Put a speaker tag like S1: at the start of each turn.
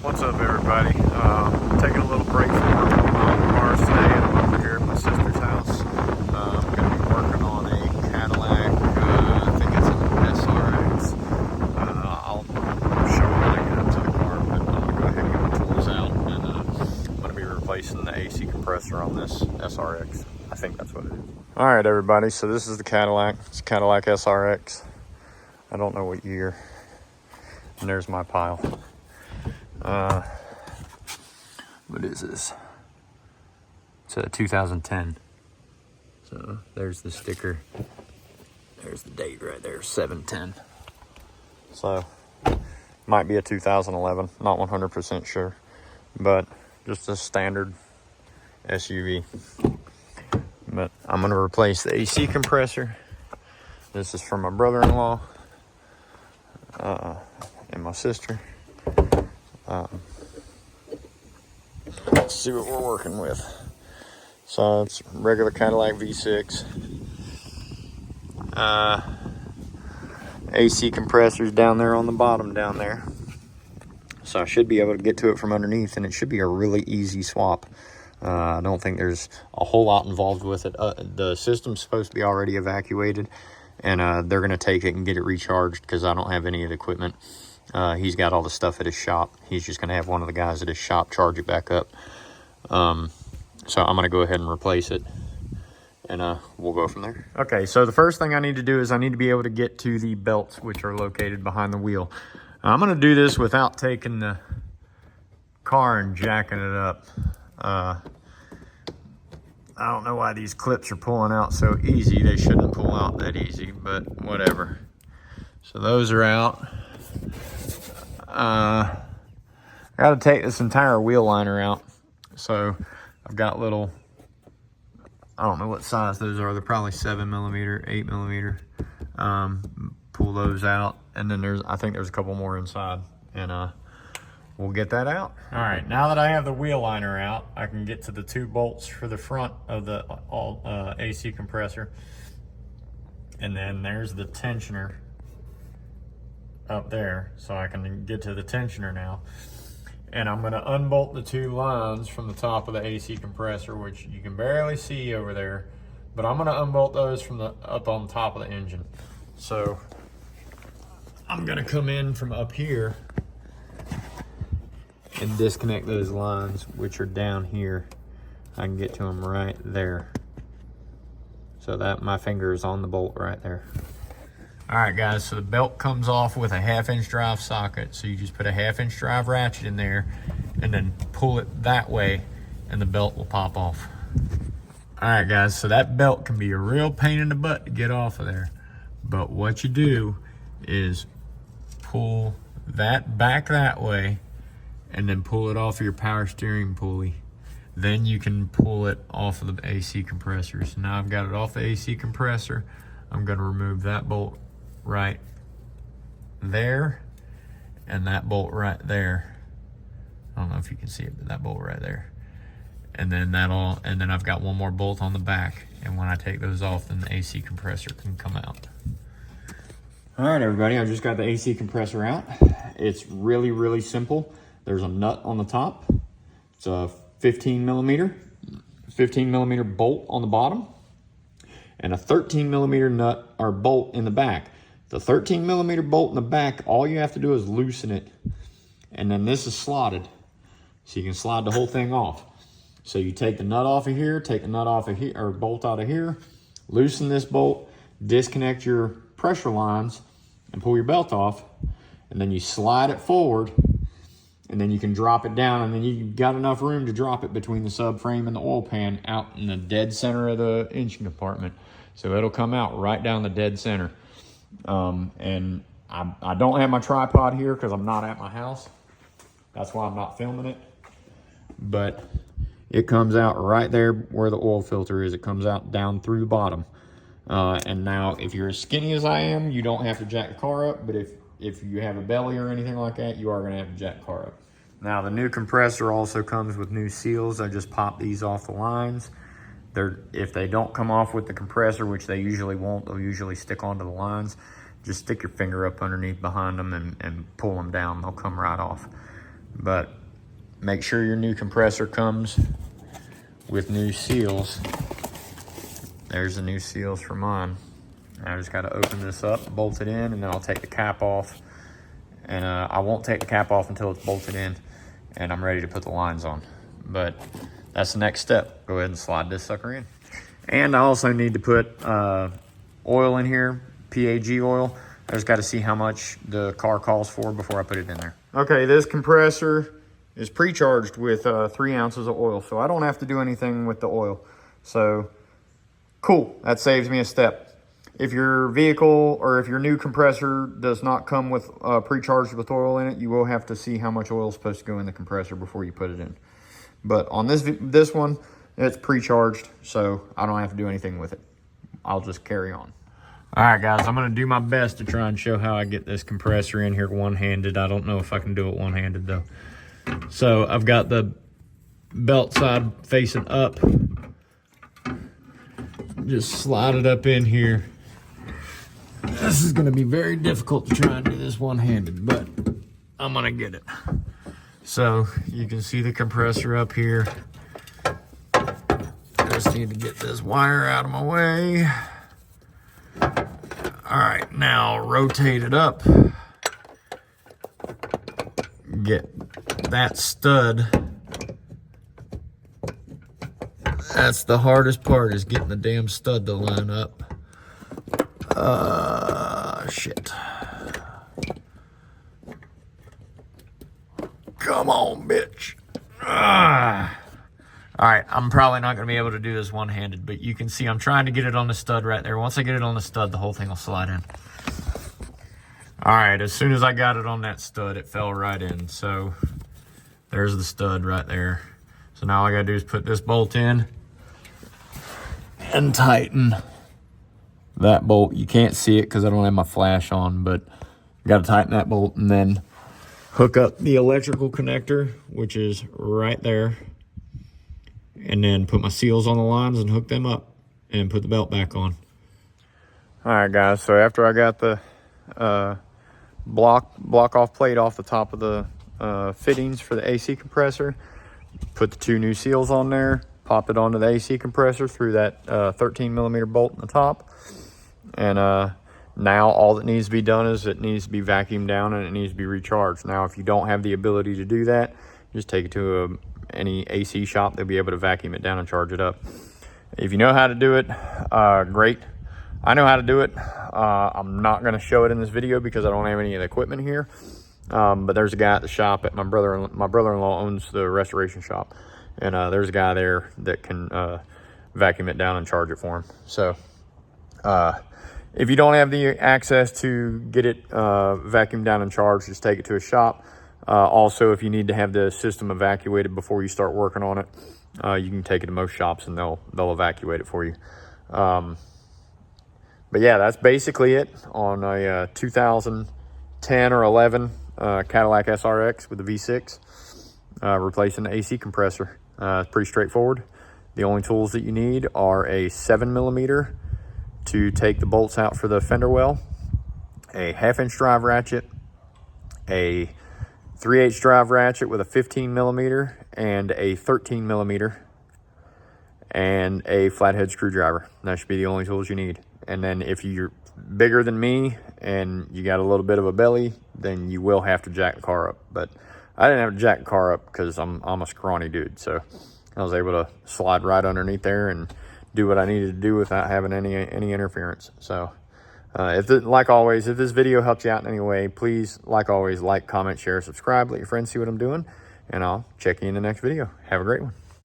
S1: What's up, everybody? Taking a little break from work on my cars today, and I'm over here at my sister's house. I'm going to be working on a Cadillac, I think it's an SRX. I'll show you when I get up to the car, but I'm going to go ahead and get the tools out, and I'm going to be replacing the AC compressor on this SRX. I think that's what it is. All right, everybody, so this is the Cadillac. It's a Cadillac SRX. I don't know what year. And there's my pile. What is this? It's a 2010. So there's the sticker. There's the date right there, 7/10. So might be a 2011, not 100% sure, but just a standard SUV. But I'm gonna replace the AC compressor. This is for my brother-in-law and my sister. Let's see what we're working with. So it's regular Cadillac V6. AC compressors down there on the bottom down there. So I should be able to get to it from underneath, and it should be a really easy swap. I don't think there's a whole lot involved with it. The system's supposed to be already evacuated, and they're going to take it and get it recharged because I don't have any of the equipment. He's got all the stuff at his shop. He's just going to have one of the guys at his shop charge it back up. So I'm going to go ahead and replace it, and we'll go from there. Okay, so the first thing I need to do is I need to be able to get to the belts, which are located behind the wheel. I'm going to do this without taking the car and jacking it up. I don't know why these clips are pulling out so easy. They shouldn't pull out that easy, but whatever. So those are out. I got to take this entire wheel liner out. So I've got little, I don't know what size those are. They're probably 7mm, 8mm. Pull those out, and then I think there's a couple more inside, and we'll get that out. All right, now that I have the wheel liner out, I can get to the 2 bolts for the front of the AC compressor, and then there's the tensioner up there, so I can get to the tensioner now. And I'm going to unbolt the 2 lines from the top of the AC compressor, which you can barely see over there, but I'm going to unbolt those from up on top of the engine. So I'm going to come in from up here and disconnect those lines, which are down here. I can get to them right there. So that my finger is on the bolt right there. All right, guys, so the belt comes off with a 1/2-inch drive socket. So you just put a 1/2-inch drive ratchet in there and then pull it that way, and the belt will pop off. All right, guys, so that belt can be a real pain in the butt to get off of there. But what you do is pull that back that way and then pull it off of your power steering pulley. Then you can pull it off of the AC compressor. So now I've got it off the AC compressor. I'm gonna remove that bolt right there and that bolt right there. I don't know if you can see it, but that bolt right there. And then and then I've got one more bolt on the back. And when I take those off, then the AC compressor can come out. All right, everybody, I just got the AC compressor out. It's really, really simple. There's a nut on the top. It's a 15mm bolt on the bottom, and a 13mm nut or bolt in the back. The 13mm bolt in the back, all you have to do is loosen it, and then this is slotted, so you can slide the whole thing off. So you take the nut off of here, take the nut off of here, or bolt out of here, loosen this bolt, disconnect your pressure lines, and pull your belt off, and then you slide it forward, and then you can drop it down, and then you've got enough room to drop it between the subframe and the oil pan out in the dead center of the engine compartment. So it'll come out right down the dead center. And I don't have my tripod here because I'm not at my house. That's why I'm not filming it. But it comes out right there where the oil filter is. It comes out down through the bottom. And now if you're as skinny as I am, you don't have to jack the car up. But if you have a belly or anything like that, you are going to have to jack the car up. Now the new compressor also comes with new seals. I just popped these off the lines. If they don't come off with the compressor, which they usually won't, they'll usually stick onto the lines. Just stick your finger up underneath behind them and pull them down. They'll come right off. But make sure your new compressor comes with new seals. There's the new seals for mine. I just got to open this up, bolt it in, and then I'll take the cap off. And I won't take the cap off until it's bolted in and I'm ready to put the lines on. But that's the next step. Go ahead and slide this sucker in. And I also need to put oil in here, PAG oil. I just got to see how much the car calls for before I put it in there. Okay, this compressor is pre-charged with 3 ounces of oil, so I don't have to do anything with the oil. So cool, that saves me a step. If your vehicle or if your new compressor does not come with pre-charged with oil in it, you will have to see how much oil is supposed to go in the compressor before you put it in. But on this one, it's pre-charged, so I don't have to do anything with it. I'll just carry on. All right, guys, I'm gonna do my best to try and show how I get this compressor in here one-handed. I don't know if I can do it one-handed though. So I've got the belt side facing up. Just slide it up in here. This is gonna be very difficult to try and do this one-handed, but I'm gonna get it. So you can see the compressor up here. Just need to get this wire out of my way. All right, now rotate it up. Get that stud. That's the hardest part, is getting the damn stud to line up. Shit. Come on, bitch. All right, I'm probably not gonna be able to do this one-handed, but you can see I'm trying to get it on the stud right there. Once I get it on the stud, the whole thing will slide in. All right, as soon as I got it on that stud, it fell right in. So there's the stud right there. So now all I gotta do is put this bolt in and tighten that bolt. You can't see it because I don't have my flash on, but you gotta tighten that bolt and then hook up the electrical connector, which is right there. And then put my seals on the lines and hook them up and put the belt back on. All right, guys, so after I got the block off plate off the top of the fittings for the AC compressor, put the 2 new seals on there, pop it onto the AC compressor through that 13mm bolt in the top. And now all that needs to be done is it needs to be vacuumed down and it needs to be recharged. Now, if you don't have the ability to do that, just take it to any AC shop. They'll be able to vacuum it down and charge it up. If you know how to do it, great. I know how to do it. I'm not going to show it in this video because I don't have any of the equipment here. But there's a guy at the shop. My brother-in-law owns the restoration shop, and there's a guy there that can vacuum it down and charge it for him. So if you don't have the access to get it vacuumed down and charged, just take it to a shop. Also, if you need to have the system evacuated before you start working on it, you can take it to most shops and they'll evacuate it for you. But yeah, that's basically it on a 2010 or 11 Cadillac SRX with the V6, replacing the AC compressor. It's pretty straightforward. The only tools that you need are a 7mm to take the bolts out for the fender well, a 1/2-inch drive ratchet, a 3/8 drive ratchet with a 15mm and a 13mm, and a flathead screwdriver. That should be the only tools you need. And then if you're bigger than me and you got a little bit of a belly, then you will have to jack the car up. But I didn't have to jack the car up because I'm a scrawny dude, so I was able to slide right underneath there and do what I needed to do without having any interference. So like always, if this video helped you out in any way, please, like always, like, comment, share, subscribe, let your friends see what I'm doing, and I'll check you in the next video. Have a great one.